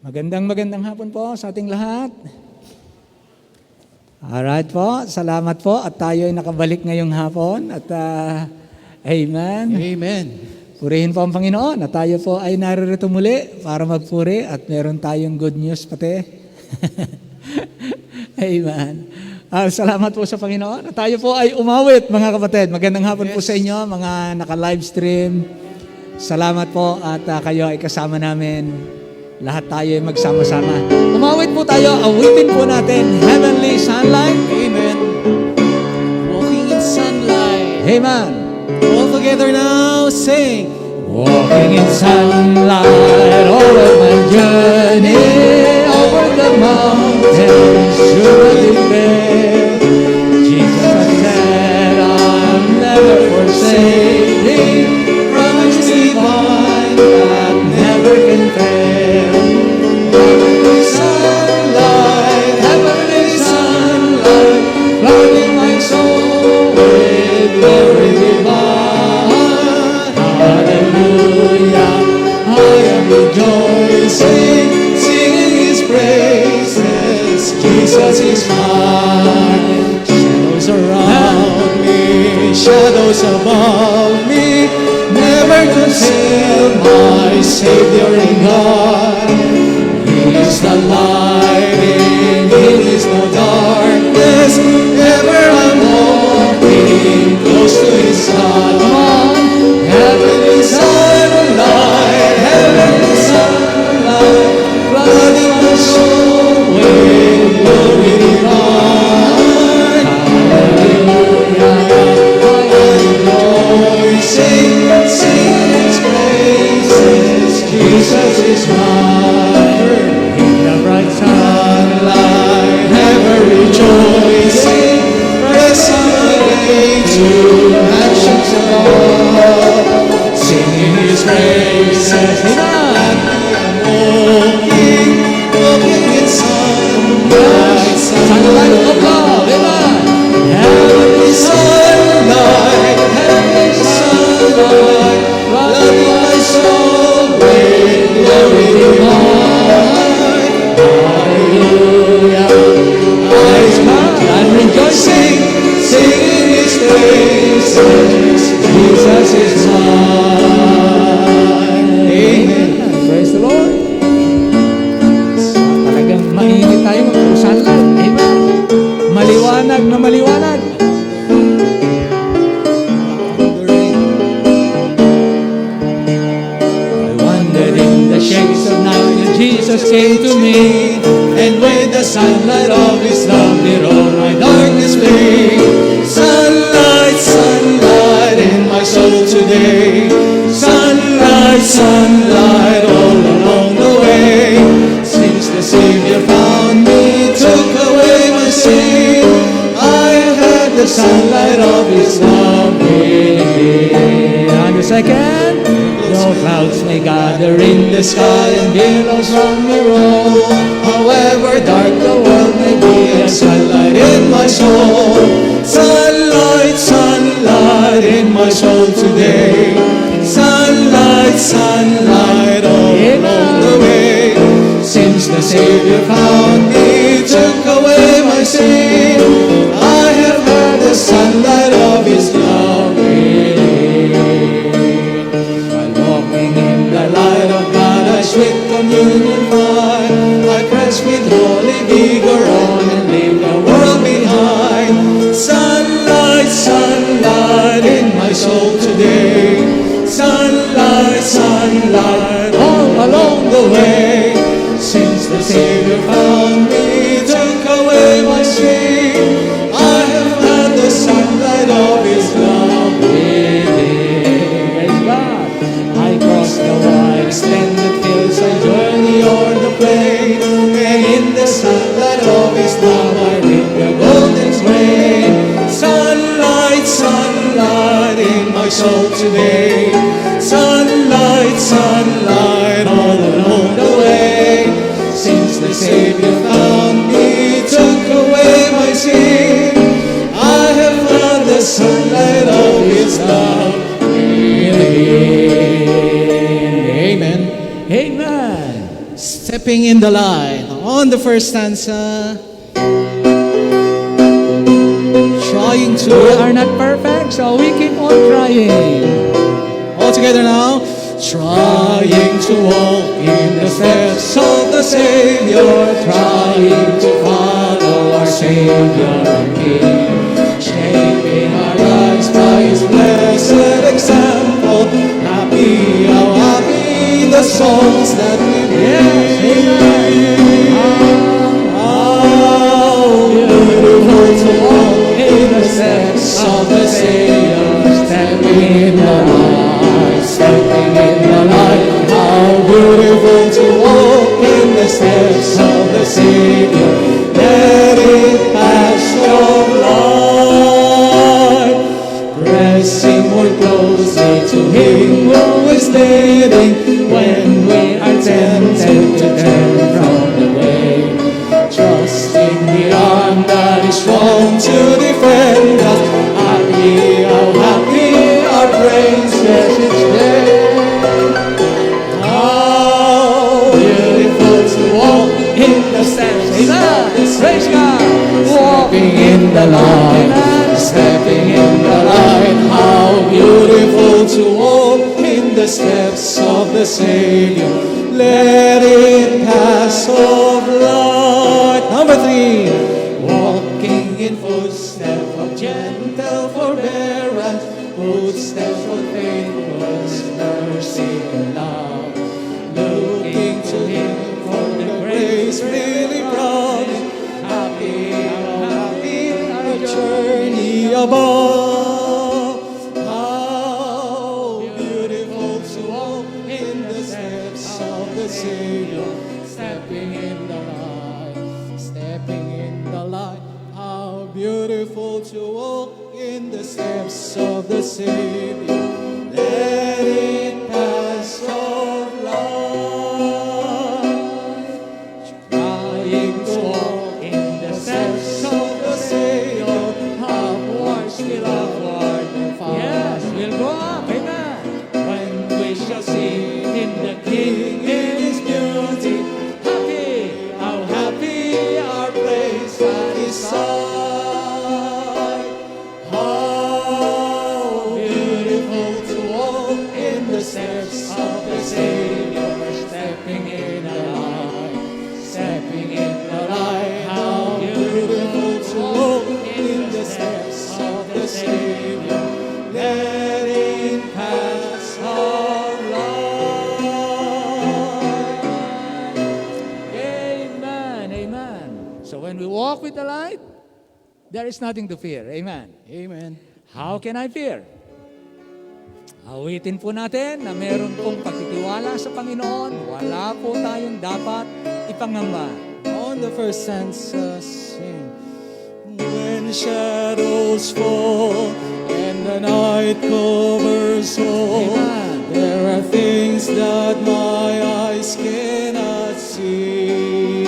Magandang hapon po sa ating lahat. Alright po, salamat po at tayo ay nakabalik ngayong hapon at amen. Amen. Purihin po ang Panginoon at tayo po ay naririto muli para magpuri at meron tayong good news pati. Amen. Salamat po sa Panginoon at tayo po ay umawit mga kapatid. Magandang hapon po sa inyo mga naka-live stream. Salamat po at kayo ay kasama namin. Lahat tayo ay magsama-sama. Umawit po tayo, awitin po natin Heavenly Sunlight. Amen. Walking in sunlight. Amen. All together now, sing. Walking in sunlight, all of my journey, over the mountains, surely fair. Jesus said, I'll never forsake thee, promise divine that never can fail. Heavenly sunlight, flooding my soul with glory divine. Hallelujah, I am rejoicing, singing His praises. Jesus is mine. Shadows around me, shadows above me, never conceal my Savior in God. He is the light, in Him is no darkness. Ever I'm walking close to His side. Heavenly sunlight, heavenly sunlight, flooding my soul with glory divine. Hallelujah, I rejoicing, singing His praises. Jesus is mine. In the bright Sunlight, ever rejoicing, press my way to actions above, singing His praises. Walking in sunlight, sunlight of love. Amen. heavenly sunlight, heavenly sunlight, flooding my soul with glory divine. Hallelujah, I'm rejoicing, singing His praises. Jesus is mine. Amen. Praise the Lord. Talagang mainit tayo mag-sunlight. Amen. Maliwanag na maliwanag. I wandered in the shades of night and Jesus came to me. And with the sunlight of His love did all my darkness flee. Sunlight, sunlight in my soul today. Sunlight, sunlight all along the way. Since the Savior found me, took away my sin, I have had the sunlight of His love with me. And the second, no clouds may gather in the sky and billows round me roll. However dark the world may be, a sunlight in my soul. Sunlight, sunlight in my soul today. Sunlight, sunlight all along the way. Since the Savior found me, took away my sin, I have had the sunlight of His love with me. While walking in the light of God, I sweet communion find. I press with holy vigor on and leave the world behind. Sunlight, sunlight in my soul today. Sunlight, sunlight all along the way. Since the Savior found me, took away my sin, I have had the sunlight of His love with me. praise God. I crossed the wide Extended fields, I journey o'er the plain, and in the sunlight of His love I reap the golden grain. Sunlight, sunlight in my soul today. Sunlight, sunlight all along the way. Since the Savior found me, took away my sin, I have found the sunlight of His love with me. Amen. Amen. Stand Stepping in the light. On the first stanza, trying to We are not perfect, so we keep on trying. all together now. Trying to walk in the steps of the Savior, trying to follow our Savior and King, shaping our lives by His blessed example. Happy, how happy the souls that we bring. How beautiful to walk in the steps of the Savior, stepping in the light, stepping in the light. How beautiful to walk in the steps of the Savior. Let it pass your light, pressing more closely to Him who is leading when we are tempted to turn from the way. Trusting the arm that is strong to defend us. Happy, how happy our praise each day. How beautiful to walk in the steps of the Praise God. Stepping in the light, stepping in the light. How beautiful to walk in the steps of the Savior. Let it pass of light. Number 3, walking in footsteps of gentle forbearance, footsteps of faithfulness, mercy and love. Looking to Him for the grace really promised. Happy, how happy our journey above. How beautiful to walk in the steps of the Savior, stepping in the light, stepping in the light. How beautiful to walk in the steps of the Savior. Let it pass of light, trying to walk in the steps of the Savior. Upwards we upward and fast. Yes, we'll go up. Amen. When we shall see Him, the King in His beauty. Happy, how happy our place at His side. How beautiful to walk in the steps of the Savior, stepping in the light, stepping in the light. How beautiful to walk in the steps of the Savior. Let it pass of light. Amen. Amen. So when we walk with the light, there is nothing to fear. Amen. Amen. How can I fear? Awitin po natin na meron pong pagtitiwala sa Panginoon. Wala po tayong dapat ipangamba. On the first stanza, sing. When shadows fall and the night covers all, Amen. there are things that my eyes cannot see.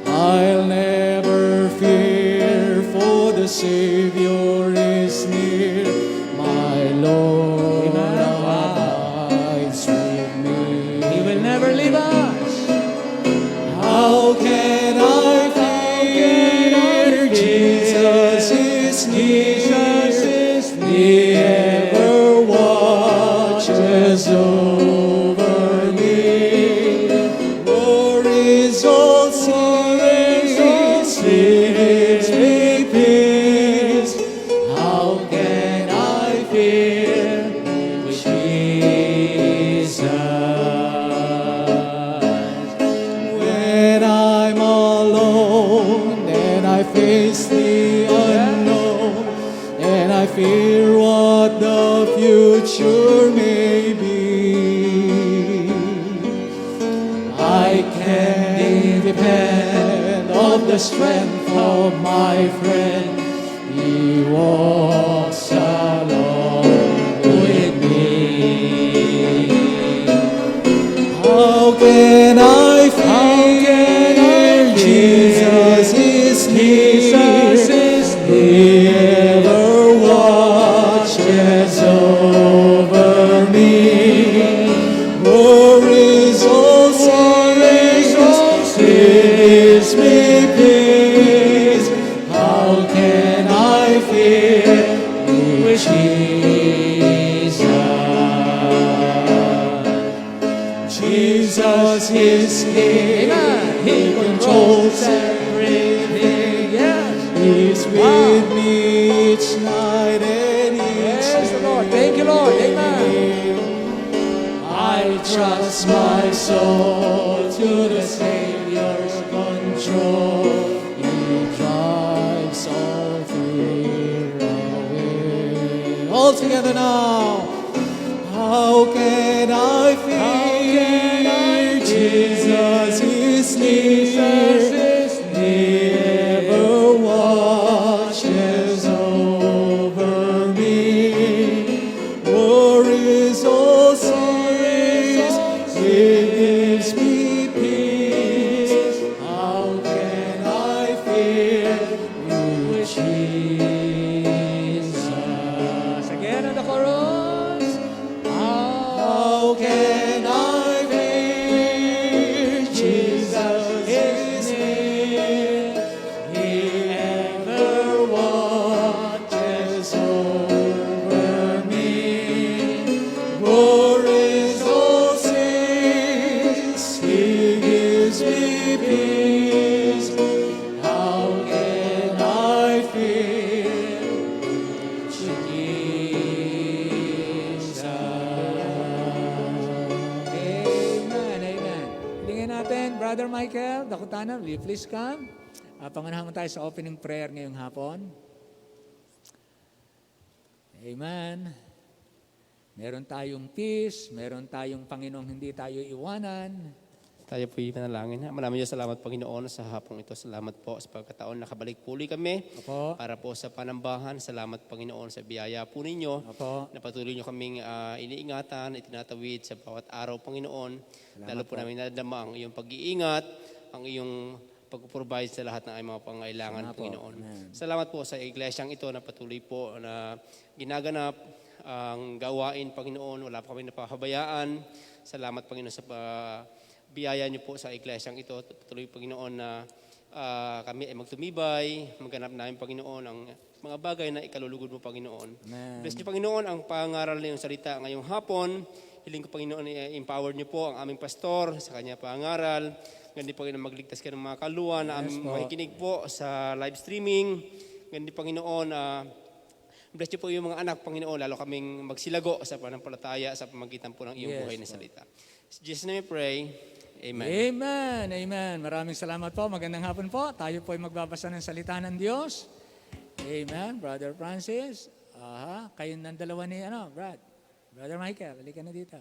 I'll never fear, for the Savior is near. My Lord Amen. abides with me. He will never leave us. How can I fear? Jesus is near. He ever watches over me. Worries all cease, sweet peace. How can I fear Jesus? When I'm alone and I face the unknown, and I fear what the future may be, I can depend on the strength of my friend. He walks along with me. How can I fear? Jesus is near. He ever watches over me. Worries all Jesus is King. Amen. He controls everything. Yes. He's with me each night and each Yes, the Lord. Thank you, Lord. Amen. I trust my soul to the Savior's control. He drives all fear away. All together now. How can I fear? Jesus is near. He ever watches over me. Worries all cease. He gives me peace. How can I fear you, Jesus? Again on the chorus. How can I fear? Jesus is near. He ever watches over me. Worries all cease. He gives me peace. How can I fear Jesus? Amen, amen. Hilingin natin, Brother Michael, Dakutana, will you please come? Pangunahan mo tayo sa opening prayer ngayong hapon. Amen. Meron tayong peace, meron tayong Panginoong hindi tayo iwanan. Tayo po ipanalangin. Maraming salamat, Panginoon, sa hapong ito. Salamat po sa pagkataon nakabalik puli kami Opo. para po sa panambahan. Salamat, Panginoon, sa biyaya po ninyo. Opo. Na patuloy nyo kaming iniingatan, itinatawid sa bawat araw, Panginoon. Lalo po namin nadama ang iyong pag-iingat, ang iyong pag-provide sa lahat ng aming mga pangailangan, Salamat po. Panginoon. Amen. Salamat po sa iglesyang ito na patuloy po na ginaganap ang gawain, Panginoon. Wala po kami napahabayaan. Salamat, Panginoon, sa biyaya niyo po sa iglesyang ito. Patuloy, Panginoon, na kami ay magtumibay, magganap namin, Panginoon, ang mga bagay na ikalulugod mo, Panginoon. Amen. Bless niyo, Panginoon, ang pangaral na iyong salita ngayong hapon. Hiling ko, Panginoon, i-empower niyo po ang aming pastor sa kanya pangaral. Ganun, Panginoon, magligtas ka ng mga kaluwa na aming po. makikinig po sa live streaming. Ganun, Panginoon, bless niyo po yung mga anak, Panginoon, lalo kaming magsilago sa panampalataya sa pamagitan po ng iyong Yes, buhay na po. salita. In Jesus' name we pray. Amen. Amen, amen. Maraming salamat po. Magandang hapon po. Tayo po ay magbabasa ng salita ng Diyos. Amen. Brother Francis. Kayo ng dalawa ni, Brad. Brother Michael, halika na dito.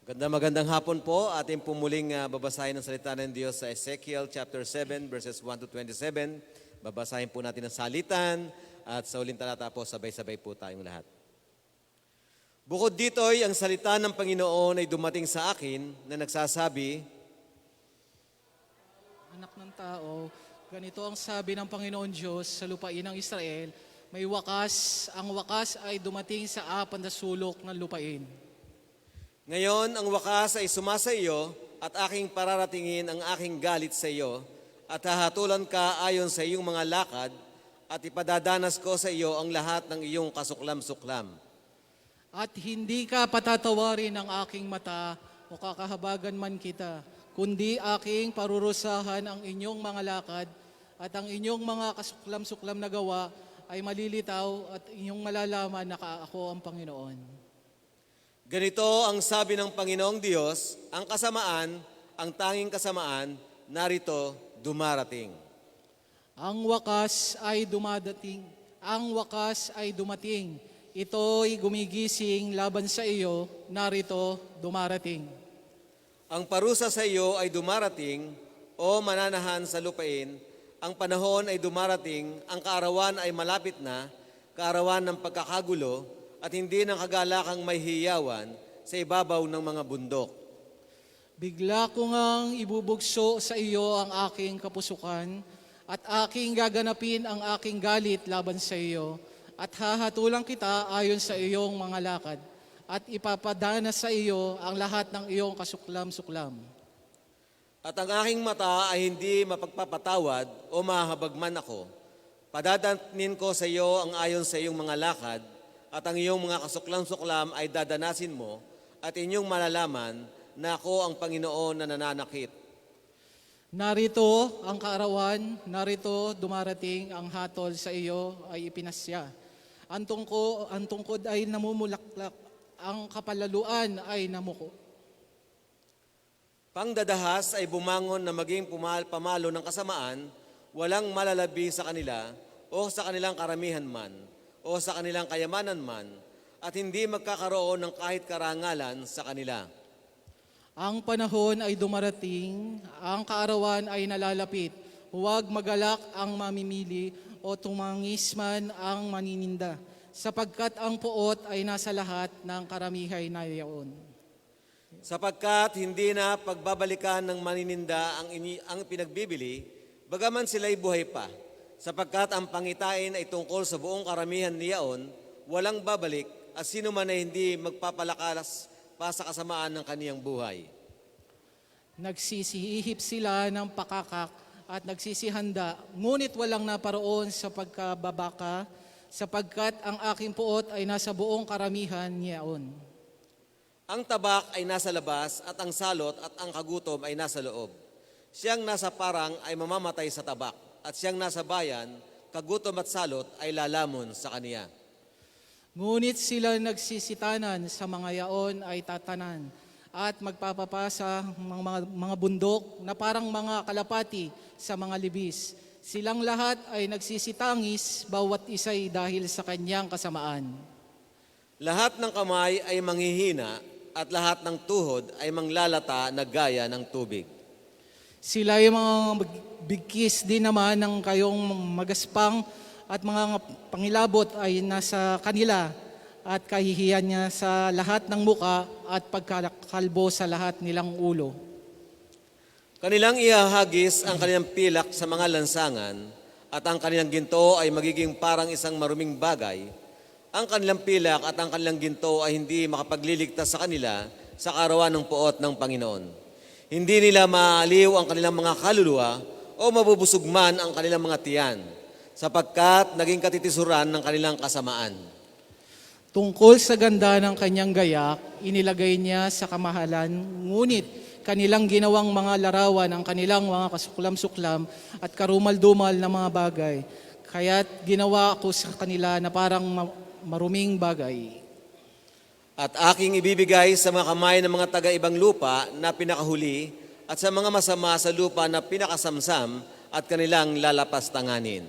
Magandang hapon po. Ating pumuling babasahin ang salita ng Diyos sa Ezekiel chapter 7 verses 1 to 27. Babasahin po natin ang salitan at sa uling talata po sabay-sabay po tayong lahat. Bukod dito'y ang salita ng Panginoon ay dumating sa akin na nagsasabi, Anak ng tao, ganito ang sabi ng Panginoon Diyos sa lupain ng Israel, may wakas, ang wakas ay dumating sa apat na sulok ng lupain. Ngayon ang wakas ay sumasa iyo at aking pararatingin ang aking galit sa iyo at hahatulan ka ayon sa iyong mga lakad at ipadadanas ko sa iyo ang lahat ng iyong kasuklam-suklam. At hindi ka patatawarin ng aking mata o kakahabagan man kita, kundi aking parurusahan ang inyong mga lakad at ang inyong mga kasuklam-suklam na gawa ay malilitaw at inyong malalaman na ako ang Panginoon. Ganito ang sabi ng Panginoong Diyos, ang kasamaan, ang tanging kasamaan, narito dumarating. Ang wakas ay dumadating. Ang wakas ay dumating. Ito'y gumigising laban sa iyo, narito dumarating. Ang parusa sa iyo ay dumarating, o mananahan sa lupain, ang panahon ay dumarating, ang kaarawan ay malapit na, kaarawan ng pagkakagulo, at hindi ng kagalakang may hiyawan sa ibabaw ng mga bundok. Bigla ko ngang ibubugso sa iyo ang aking kapusukan at aking gaganapin ang aking galit laban sa iyo at hahatulang kita ayon sa iyong mga lakad at ipapadana sa iyo ang lahat ng iyong kasuklam-suklam. At ang aking mata ay hindi mapagpapatawad o mahabagman ako Padadanin ko sa iyo ang ayon sa iyong mga lakad, at ang iyong mga kasuklam-suklam ay dadanasin mo, at inyong malalaman na ako ang Panginoon na nananakit. Narito ang kaarawan, narito dumarating ang hatol sa iyo ay ipinasya. Ang tungkod ay namumulaklak, ang kapalaluan ay namuko. Pangdadahas ay bumangon na maging pamalo ng kasamaan, walang malalabi sa kanila, o sa kanilang karamihan man, o sa kanilang kayamanan man, at hindi magkakaroon ng kahit karangalan sa kanila. Ang panahon ay dumarating, ang kaarawan ay nalalapit. Huwag magalak ang mamimili o tumangis man ang manininda, sapagkat ang puot ay nasa lahat ng karamihay na iyaon. Sapagkat hindi na pagbabalikan ng manininda ang pinagbibili, bagaman sila'y buhay pa, sapagkat ang pangitain ay tungkol sa buong karamihan niyaon, walang babalik, at sino man ay hindi magpapalakalas pa sa kasamaan ng kaniyang buhay. Nagsisihip sila ng pakakak at nagsisihanda, ngunit walang naparoon sa pagkababaka, sapagkat ang aking puot ay nasa buong karamihan niyaon. Ang tabak ay nasa labas, at ang salot at ang kagutom ay nasa loob. Siyang nasa parang ay mamamatay sa tabak, at siyang nasa bayan, kagutom at salot ay lalamon sa kaniya. Ngunit sila nagsisitanan sa mga yaon ay tatanan at magpapapasa mga bundok na parang mga kalapati sa mga libis. Silang lahat ay nagsisitangis, bawat isa'y dahil sa kanyang kasamaan. Lahat ng kamay ay manghihina, at lahat ng tuhod ay manglalata na gaya ng tubig. Sila ay mga bigkis din naman ng kayong magaspang at mga pangilabot ay nasa kanila at kahihiyan niya sa lahat ng muka at pagkakalbo sa lahat nilang ulo. Kanilang ihahagis ang kanilang pilak sa mga lansangan, at ang kanilang ginto ay magiging parang isang maruming bagay. Ang kanilang pilak at ang kanilang ginto ay hindi makapagliligtas sa kanila sa kaarawan ng puot ng Panginoon. Hindi nila maaliw ang kanilang mga kaluluwa o mabubusog man ang kanilang mga tiyan, sapagkat naging katitisuran ng kanilang kasamaan. Tungkol sa ganda ng kanyang gayak, inilagay niya sa kamahalan, ngunit kanilang ginawang mga larawan ang kanilang mga kasuklam-suklam at karumal-dumal na mga bagay. Kaya't ginawa ko sa kanila na parang maruming bagay. At aking ibibigay sa mga kamay ng mga taga-ibang lupa na pinakahuli, at sa mga masama sa lupa na pinakasamsam, at kanilang lalapastanganin.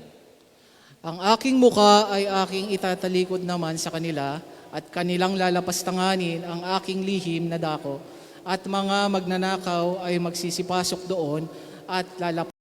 Ang aking muka ay aking itatalikod naman sa kanila, at kanilang lalapastanganin ang aking lihim na dako, at mga magnanakaw ay magsisipasok doon at